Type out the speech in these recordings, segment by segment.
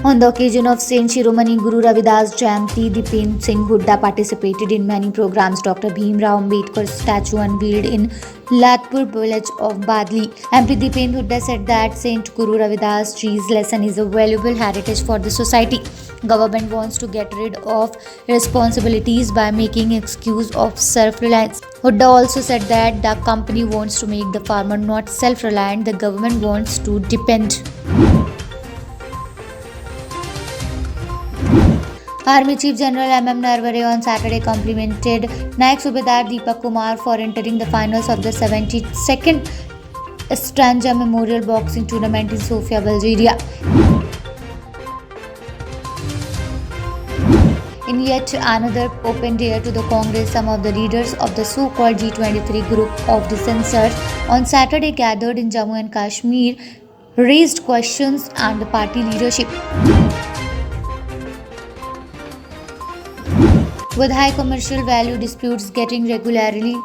On the occasion of Saint Shiromani Guru Ravidas Jayanti, Dipen Singh Hooda participated in many programs. Dr. Bhim Rao Ambedkar's statue unveiled in Latpur village of Badli. MP Dipen Hooda said that Saint Guru Ravidas Ji's lesson is a valuable heritage for the society. Government wants to get rid of responsibilities by making excuse of self-reliance. Hooda also said that the company wants to make the farmer not self-reliant. The government wants to depend. Army Chief General M.M. Narware on Saturday complimented Naik Subedar Deepak Kumar for entering the finals of the 72nd Stranja Memorial Boxing Tournament in Sofia, Bulgaria. In yet another open dare to the Congress, some of the leaders of the so-called G23 group of dissenters on Saturday gathered in Jammu and Kashmir raised questions on the party leadership. With high commercial value disputes getting regularly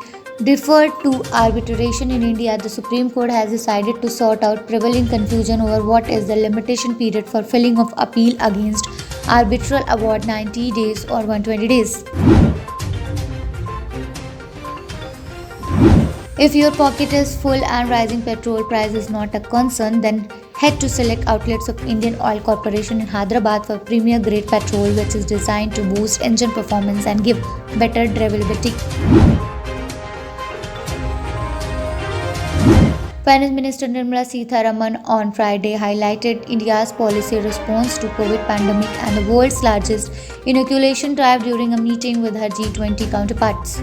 deferred to arbitration in India, the Supreme Court has decided to sort out prevailing confusion over what is the limitation period for filing of appeal against arbitral award, 90 days or 120 days. If your pocket is full and rising petrol price is not a concern, then head to select outlets of Indian Oil Corporation in Hyderabad for premier grade petrol, which is designed to boost engine performance and give better drivability. Finance Minister Nirmala Sitharaman on Friday highlighted India's policy response to COVID pandemic and the world's largest inoculation drive during a meeting with her G20 counterparts.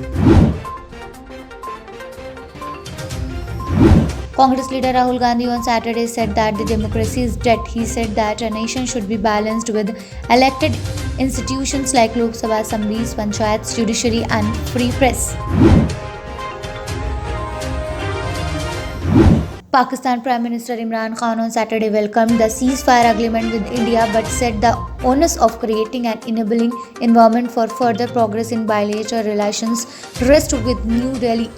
Congress leader Rahul Gandhi on Saturday said that the democracy is dead. He said that a nation should be balanced with elected institutions like Lok Sabha assemblies, panchayats, judiciary and free press. Pakistan Prime Minister Imran Khan on Saturday welcomed the ceasefire agreement with India but said the onus of creating an enabling environment for further progress in bilateral relations rests with New Delhi.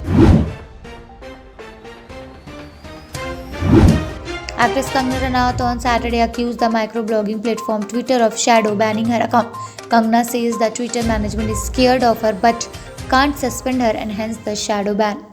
Actress Kangana Ranaut on Saturday accused the microblogging platform Twitter of shadow banning her account. Kangana says the Twitter management is scared of her but can't suspend her and hence the shadow ban.